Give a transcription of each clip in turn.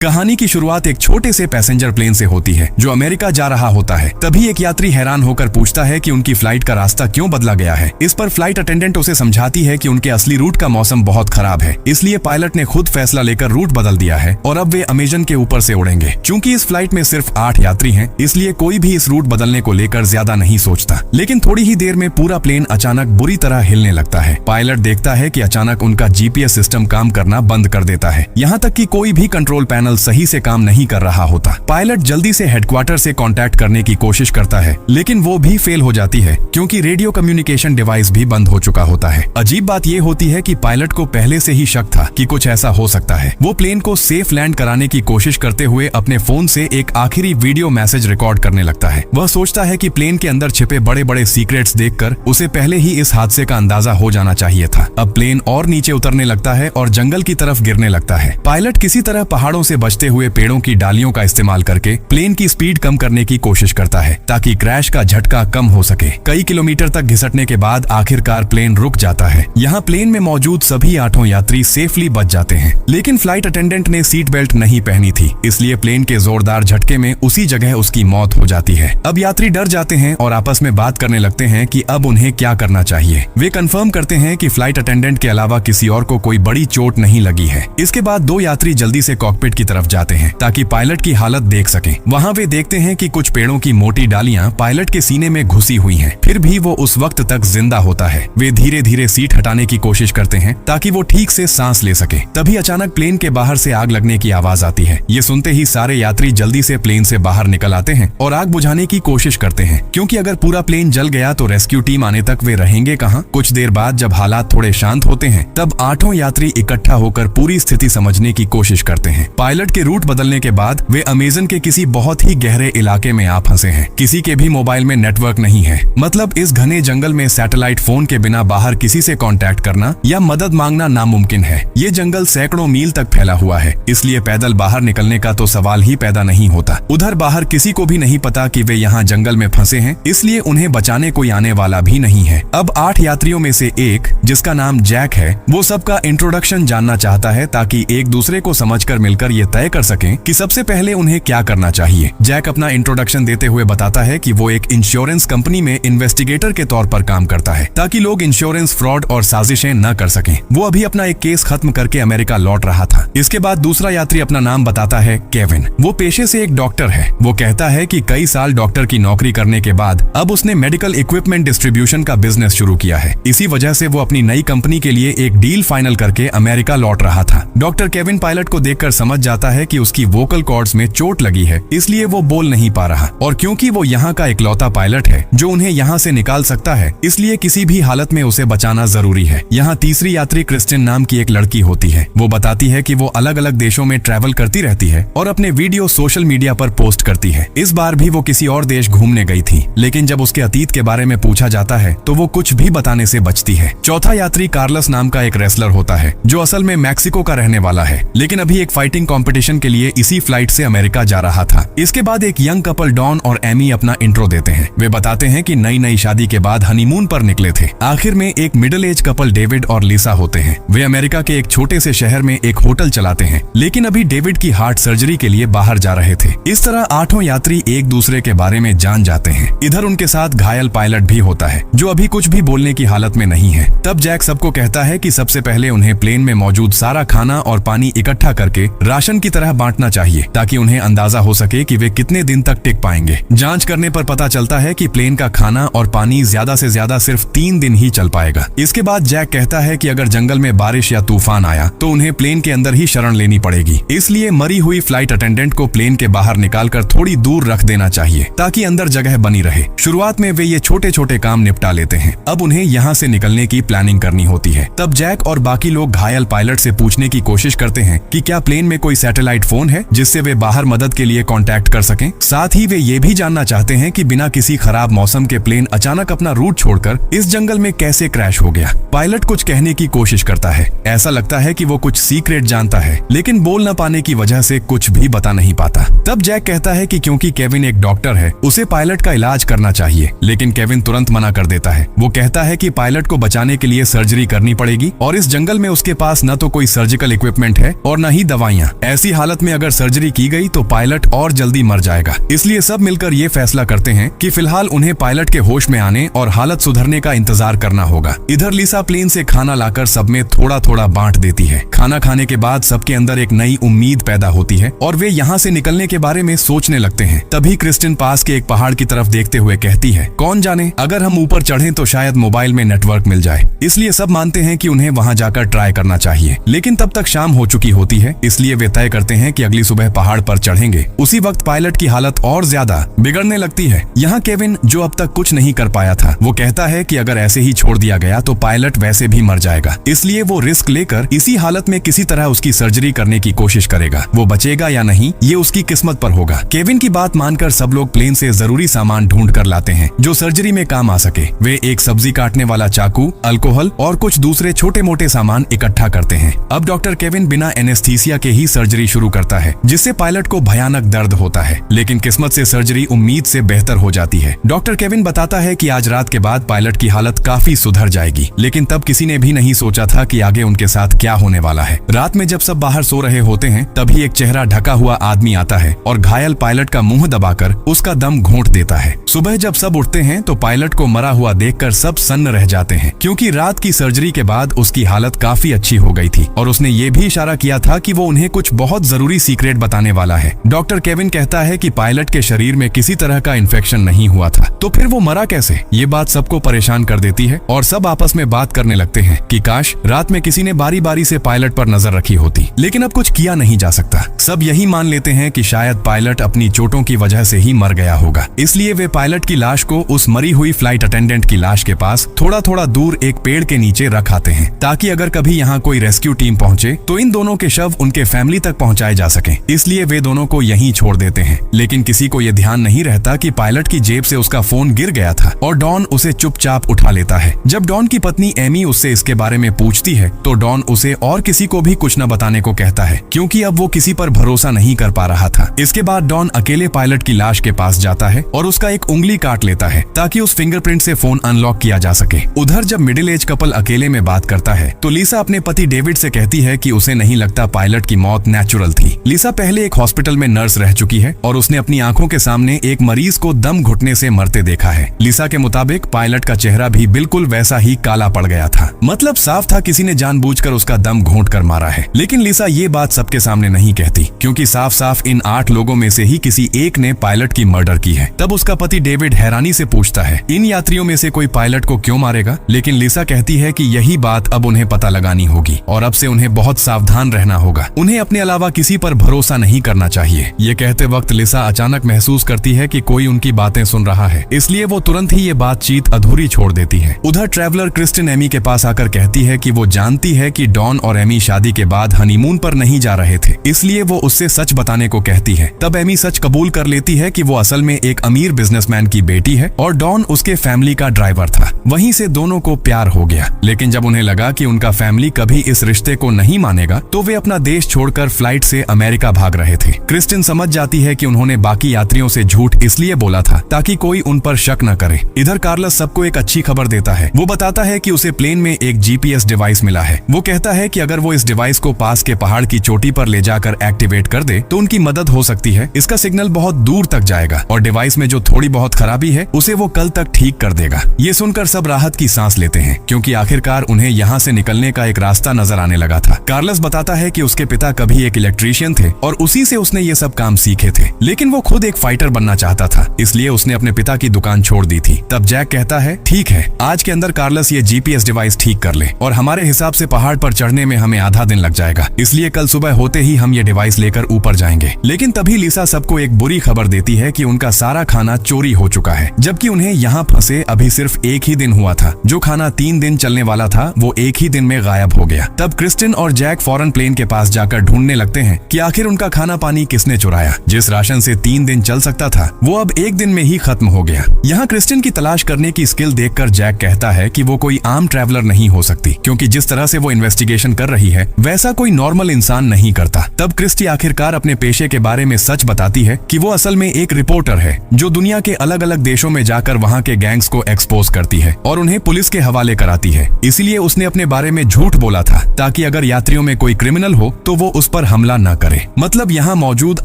कहानी की शुरुआत एक छोटे से पैसेंजर प्लेन से होती है जो अमेरिका जा रहा होता है। तभी एक यात्री हैरान होकर पूछता है कि उनकी फ्लाइट का रास्ता क्यों बदला गया है। इस पर फ्लाइट अटेंडेंट उसे समझाती है कि उनके असली रूट का मौसम बहुत खराब है, इसलिए पायलट ने खुद फैसला लेकर रूट बदल दिया है और अब वे अमेजन के ऊपर से उड़ेंगे। चूंकि इस फ्लाइट में सिर्फ 8 यात्री हैं, इसलिए कोई भी इस रूट बदलने को लेकर ज्यादा नहीं सोचता। लेकिन थोड़ी ही देर में पूरा प्लेन अचानक बुरी तरह हिलने लगता है। पायलट देखता है कि अचानक उनका जीपीएस सिस्टम काम करना बंद कर देता है, यहाँ तक कि कोई भी कंट्रोल पैनल सही से काम नहीं कर रहा होता। पायलट जल्दी से हेडक्वार्टर से कांटेक्ट करने की कोशिश करता है, लेकिन वो भी फेल हो जाती है क्योंकि रेडियो कम्युनिकेशन डिवाइस भी बंद हो चुका होता है। अजीब बात ये होती है कि पायलट को पहले से ही शक था कि कुछ ऐसा हो सकता है। वो प्लेन को सेफ लैंड कराने की कोशिश करते हुए अपने फोन से एक आखिरी वीडियो मैसेज रिकॉर्ड करने लगता है। वह सोचता है कि प्लेन के अंदर छिपे बड़े बड़े सीक्रेट्स देखकर उसे पहले ही इस हादसे का अंदाजा हो जाना चाहिए था। अब प्लेन और नीचे उतरने लगता है और जंगल की तरफ गिरने लगता है। पायलट किसी तरह पहाड़ों से बचते हुए पेड़ों की डालियों का इस्तेमाल करके प्लेन की स्पीड कम करने की कोशिश करता है ताकि क्रैश का झटका कम हो सके। कई किलोमीटर तक घिसटने के बाद आखिरकार प्लेन रुक जाता है। यहाँ प्लेन में मौजूद सभी 8 यात्री सेफली बच जाते हैं, लेकिन फ्लाइट अटेंडेंट ने सीट बेल्ट नहीं पहनी थी, इसलिए प्लेन के जोरदार झटके में उसी जगह उसकी मौत हो जाती है। अब यात्री डर जाते हैं और आपस में बात करने लगते हैं कि अब उन्हें क्या करना चाहिए। वे कंफर्म करते हैं कि फ्लाइट अटेंडेंट के अलावा किसी और को कोई बड़ी चोट नहीं लगी है। इसके बाद 2 यात्री जल्दी से कॉकपिट की तरफ जाते हैं ताकि पायलट की हालत देख सकें। वहाँ वे देखते हैं कि कुछ पेड़ों की मोटी डालियां पायलट के सीने में घुसी हुई हैं, फिर भी वो उस वक्त तक जिंदा होता है। वे धीरे धीरे सीट हटाने की कोशिश करते हैं ताकि वो ठीक से सांस ले सके। तभी अचानक प्लेन के बाहर से आग लगने की आवाज आती है। ये सुनते ही सारे यात्री जल्दी से प्लेन से बाहर निकल आते हैं और आग बुझाने की कोशिश करते हैं, क्योंकि अगर पूरा प्लेन जल गया तो रेस्क्यू टीम आने तक वे रहेंगे कहाँ। कुछ देर बाद जब हालात थोड़े शांत होते हैं, तब 8 यात्री इकट्ठा होकर पूरी स्थिति समझने की कोशिश करते हैं। पायलट के रूट बदलने के बाद वे अमेजन के किसी बहुत ही गहरे इलाके में आ फंसे हैं। किसी के भी मोबाइल में नेटवर्क नहीं है, मतलब इस घने जंगल में सैटेलाइट फोन के बिना बाहर किसी से कांटेक्ट करना या मदद मांगना नामुमकिन है। ये जंगल सैकड़ों मील तक फैला हुआ है, इसलिए पैदल बाहर निकलने का तो सवाल ही पैदा नहीं होता। उधर बाहर किसी को भी नहीं पता कि वे यहाँ जंगल में फंसे हैं, इसलिए उन्हें बचाने कोई आने वाला भी नहीं है। अब 8 यात्रियों में से एक, जिसका नाम जैक है, वो सबका इंट्रोडक्शन जानना चाहता है ताकि एक दूसरे को समझकर मिलकर ये तय कर सकें कि सबसे पहले उन्हें क्या करना चाहिए। जैक अपना इंट्रोडक्शन देते हुए बताता है कि वो एक इंश्योरेंस कंपनी में इन्वेस्टिगेटर के तौर पर काम करता है ताकि लोग इंश्योरेंस फ्रॉड और साजिशें न कर सकें। वो अभी अपना एक केस खत्म करके अमेरिका लौट रहा था। इसके बाद दूसरा यात्री अपना नाम बताता है केविन। वो पेशे से एक डॉक्टर है। वो कहता है कि कई साल डॉक्टर की नौकरी करने के बाद अब उसने मेडिकल इक्विपमेंट डिस्ट्रीब्यूशन का बिजनेस शुरू किया है। इसी वजह से वो अपनी नई कंपनी के लिए एक डील फाइनल करके अमेरिका लौट रहा था। डॉक्टर केविन पायलट को देखकर समझ जाता है कि उसकी वोकल कॉर्ड्स में चोट लगी है, इसलिए वो बोल नहीं पा रहा, और क्योंकि वो यहाँ का इकलौता पायलट है जो उन्हें यहाँ से निकाल सकता है, इसलिए किसी भी हालत में उसे बचाना जरूरी है। यहाँ तीसरी यात्री क्रिस्टिन नाम की एक लड़की होती है। वो बताती है कि वो अलग अलग देशों में ट्रैवल करती रहती है और अपने वीडियो सोशल मीडिया पर पोस्ट करती है। इस बार भी वो किसी और देश घूमने गई थी, लेकिन जब उसके अतीत के बारे में पूछा जाता है तो वो कुछ भी बताने से बचती है। चौथा यात्री कार्लस नाम का एक रेसलर होता है जो असल में मैक्सिको का रहने वाला है, लेकिन अभी एक फाइटिंग कंपटीशन के लिए इसी फ्लाइट से अमेरिका जा रहा था। इसके बाद एक यंग कपल डॉन और एमी अपना इंट्रो देते हैं। वे बताते हैं कि नई शादी के बाद हनीमून पर निकले थे। आखिर में एक मिडिल एज कपल डेविड और लिसा होते हैं। वे अमेरिका के एक छोटे से शहर में एक होटल चलाते हैं, लेकिन अभी डेविड की हार्ट सर्जरी के लिए बाहर जा रहे थे। इस तरह 8 यात्री एक दूसरे के बारे में जान जाते हैं। इधर उनके साथ घायल पायलट भी होता है जो अभी कुछ भी बोलने की हालत में नहीं है। तब जैक सबको कहता है कि सबसे पहले उन्हें प्लेन में मौजूद सारा खाना और पानी इकट्ठा करके राशन की तरह बांटना चाहिए ताकि उन्हें अंदाजा हो सके कि वे कितने दिन तक टिक पाएंगे। जांच करने पर पता चलता है कि प्लेन का खाना और पानी ज्यादा से ज्यादा सिर्फ 3 दिन ही चल पाएगा। इसके बाद जैक कहता है कि अगर जंगल में बारिश या तूफान आया तो उन्हें प्लेन के अंदर ही शरण लेनी पड़ेगी, इसलिए मरी हुई फ्लाइट अटेंडेंट को प्लेन के बाहर निकालकर थोड़ी दूर रख देना चाहिए ताकि अंदर जगह बनी रहे। शुरुआत में वे ये छोटे छोटे काम निपटा लेते हैं। अब उन्हें यहाँ से निकलने की प्लानिंग करनी होती है। तब जैक और बाकी लोग घायल पायलट से पूछने की कोशिश करते हैं कि क्या प्लेन में कोई सैटेलाइट फोन है जिससे वे बाहर मदद के लिए कांटेक्ट कर सकें। साथ ही वे ये भी जानना चाहते हैं कि बिना किसी खराब मौसम के प्लेन अचानक अपना रूट छोड़कर इस जंगल में कैसे क्रैश हो गया। पायलट कुछ कहने की कोशिश करता है। ऐसा लगता है कि वो कुछ सीक्रेट जानता है, लेकिन बोल न पाने की वजह से कुछ भी बता नहीं पाता। तब जैक कहता है कि क्योंकि केविन एक डॉक्टर है, उसे पायलट का इलाज करना चाहिए, लेकिन केविन तुरंत मना कर देता है। वो कहता है कि पायलट को बचाने के लिए सर्जरी करनी पड़ेगी और इस जंगल में उसके पास न तो कोई सर्जिकल इक्विपमेंट है और न ही दवाइयाँ। ऐसी हालत में अगर सर्जरी की गई तो पायलट और जल्दी मर जाएगा। इसलिए सब मिलकर ये फैसला करते हैं कि फिलहाल उन्हें पायलट के होश में आने और हालत सुधरने का इंतजार करना होगा। इधर लिसा प्लेन से खाना लाकर सब में थोड़ा थोड़ा बांट देती है। खाना खाने के बाद सबके अंदर एक नई उम्मीद पैदा होती है और वे यहाँ से निकलने के बारे में सोचने लगते हैं। तभी क्रिस्टिन पास के एक पहाड़ की तरफ देखते हुए कहती है, कौन जाने अगर हम ऊपर चढ़ें तो शायद मोबाइल में नेटवर्क मिल जाए। इसलिए सब मानते हैं कि उन्हें वहाँ जाकर ट्राई करना चाहिए। लेकिन तब तक शाम हो चुकी होती है, इसलिए वे तय करते हैं कि अगली सुबह पहाड़ पर चढ़ेंगे। उसी वक्त पायलट की हालत और ज्यादा बिगड़ने लगती है। यहाँ केविन, जो अब तक कुछ नहीं कर पाया था, वो कहता है कि अगर ऐसे ही छोड़ दिया गया तो पायलट वैसे भी मर जाएगा। इसलिए वो रिस्क लेकर इसी हालत में किसी तरह उसकी सर्जरी करने की कोशिश करेगा। वो बचेगा या नहीं ये उसकी किस्मत पर होगा। केविन की बात मानकर सब लोग प्लेन से जरूरी सामान ढूंढ कर लाते हैं जो सर्जरी में काम आ सके। वे एक सब्जी काटने वाला चाकू, अल्कोहल और कुछ दूसरे छोटे मोटे सामान इकट्ठा करते हैं। अब डॉक्टर केविन बिना एनेस्थीसिया के ही सर्जरी शुरू करता है, जिससे पायलट को भयानक दर्द होता है। लेकिन किस्मत से सर्जरी उम्मीद से बेहतर हो जाती है। डॉक्टर केविन बताता है कि आज रात के बाद पायलट की हालत काफी सुधर जाएगी। लेकिन तब किसी ने भी नहीं सोचा था कि आगे उनके साथ क्या होने वाला है। रात में जब सब बाहर सो रहे होते हैं, तभी एक चेहरा ढका हुआ आदमी आता है और घायल पायलट का मुंह दबाकर उसका दम घोंट देता है। सुबह जब सब उठते हैं तो पायलट को मरा हुआ देखकर सब सन्न रह जाते हैं, क्योंकि रात की सर्जरी के बाद उसकी हालत काफी अच्छी हो गई थी और उसने ये भी इशारा किया था कि वो उन्हें कुछ बहुत जरूरी सीक्रेट बताने वाला है। डॉक्टर केविन कहता है कि पायलट के शरीर में किसी तरह का इन्फेक्शन नहीं हुआ था, तो फिर वो मरा कैसे? ये बात सबको परेशान कर देती है और सब आपस में बात करने लगते हैं कि काश रात में किसी ने बारी बारी से पायलट पर नजर रखी होती, लेकिन अब कुछ किया नहीं जा सकता। सब यही मान लेते हैं कि शायद पायलट अपनी चोटों की वजह से ही मर गया होगा। इसलिए वे पायलट की लाश को उस मरी हुई फ्लाइट अटेंडेंट की लाश के पास थोड़ा थोड़ा दूर एक पेड़ के नीचे रख आते हैं, ताकि अगर कभी यहाँ कोई रेस्क्यू टीम पहुंचे तो इन दोनों के शव उनके फैमिली तक पहुंचाए जा सके। इसलिए वे दोनों को यहीं छोड़ देते हैं। लेकिन किसी को यह ध्यान नहीं रहता कि पायलट की जेब से उसका फोन गिर गया था और डॉन उसे चुपचाप उठा लेता है। जब डॉन की पत्नी एमी उससे इसके बारे में पूछती है तो डॉन उसे और किसी को भी कुछ न बताने को कहता है, क्योंकि अब वो किसी पर भरोसा नहीं कर पा रहा था। इसके बाद डॉन अकेले पायलट की लाश के पास जाता है और उसका एक उंगली काट लेता है ताकि उस फिंगरप्रिंट से फोन अनलॉक किया जा सके। उधर जब मिडिल एज कपल अकेले में बात करता है तो लिसा अपने पति डेविड से कहती है कि उसे नहीं लगता पायलट की मौत नेचुरल थी। लिसा पहले एक हॉस्पिटल में नर्स रह चुकी है और उसने अपनी आंखों के सामने एक मरीज को दम घुटने से मरते देखा है। लिसा के मुताबिक पायलट का चेहरा भी बिल्कुल वैसा ही काला पड़ गया था, मतलब साफ था किसी ने जानबूझकर उसका दम घोंट कर मारा है। लेकिन लिसा ये बात सबके सामने नहीं कहती, क्योंकि साफ साफ इन 8 लोगों में से ही किसी एक ने पायलट की मर्डर की है। तब उसका पति डेविड हैरानी से पूछता है, इन यात्रियों में से कोई पायलट को क्यों मारेगा? लेकिन लिसा कहती है कि यही बात अब उन्हें पता लगानी होगी और अब से उन्हें बहुत सावधान रहना होगा। उन्हें अपने अलावा किसी पर भरोसा नहीं करना चाहिए। ये कहते वक्त लिसा अचानक महसूस करती है कि कोई उनकी बातें सुन रहा है, इसलिए वो तुरंत ही ये बातचीत अधूरी छोड़ देती है। उधर ट्रैवलर क्रिस्टिन एमी के पास आकर कहती है कि वो जानती है कि डॉन और एमी शादी के बाद हनीमून पर नहीं जा रहे थे, इसलिए वो उससे सच बताने को कहती है। तब एमी सच कबूल कर लेती है कि वो असल में एक अमीर बिजनेसमैन की बेटी है और डॉन उसके फैमिली का ड्राइवर था। वहीं से दोनों को प्यार हो गया। लेकिन जब उन्हें लगा कि उनका फैमिली कभी इस रिश्ते को नहीं मानेगा तो वे अपना देश छोड़कर फ्लाइट से अमेरिका भाग रहे थे। क्रिस्टिन समझ जाती है कि उन्होंने बाकी यात्रियों से झूठ इसलिए बोला था ताकि कोई उन पर शक न करे। इधर कार्लस सबको एक अच्छी खबर देता है। वो बताता है कि उसे प्लेन में एक जीपीएस डिवाइस मिला है। वो कहता है कि अगर वो इस डिवाइस को पास के पहाड़ की चोटी पर ले जाकर एक्टिवेट कर दे तो उनकी मदद हो सकती है। इसका सिग्नल बहुत दूर तक जाएगा और डिवाइस में जो थोड़ी बहुत खराबी है उसे वो कल तक ठीक कर देगा। ये सुनकर सब राहत की सांस लेते हैं, क्योंकि आखिरकार उन्हें यहाँ से निकलने का एक रास्ता नजर आने लगा था। कार्लस बताता है कि उसके पिता कभी एक इलेक्ट्रीशियन थे और उसी से उसने ये सब काम सीखे थे, लेकिन वो खुद एक फाइटर बनना चाहता था, इसलिए उसने अपने पिता की दुकान छोड़ दी थी। तब जैक कहता है, ठीक है, आज के अंदर कार्लस ये जीपीएस डिवाइस ठीक कर ले और हमारे हिसाब से पहाड़ पर चढ़ने में हमें आधा दिन लग जाएगा, इसलिए कल सुबह होते ही हम ये डिवाइस लेकर ऊपर जाएंगे। लेकिन तभी लिसा सबको एक बुरी खबर देती है कि उनका सारा खाना चोरी हो चुका है, जबकि उन्हें यहाँ फंसे अभी सिर्फ एक ही दिन हुआ था। जो खाना 3 दिन चलने वाला था वो एक ही दिन में गायब हो गया। तब क्रिस्टिन और जैक फौरन प्लेन के पास जाकर ढूंढने लगते हैं कि आखिर उनका खाना पानी किसने चुराया। जिस राशन से 3 दिन चल सकता था वो अब एक दिन में ही खत्म हो गया। यहाँ क्रिस्टिन की तलाश करने की स्किल देखकर जैक कहता है कि वो कोई आम ट्रैवलर नहीं हो सकती, क्योंकि जिस तरह से वो इन्वेस्टिगेशन कर रही है वैसा कोई नॉर्मल इंसान नहीं करता। तब क्रिस्टी आखिरकार अपने पेशे के बारे में सच बताती है कि वो असल में एक रिपोर्टर है जो दुनिया के अलग अलग देशों में जाकर वहाँ के गैंग्स को एक्सपोज करती है और उन्हें पुलिस के हवाले कराती है। इसीलिए उसने अपने बारे में झूठ बोला था ताकि अगर यात्रियों में कोई क्रिमिनल हो तो वो उस पर पर हमला न करे। मतलब यहाँ मौजूद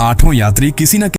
8 यात्री किसी न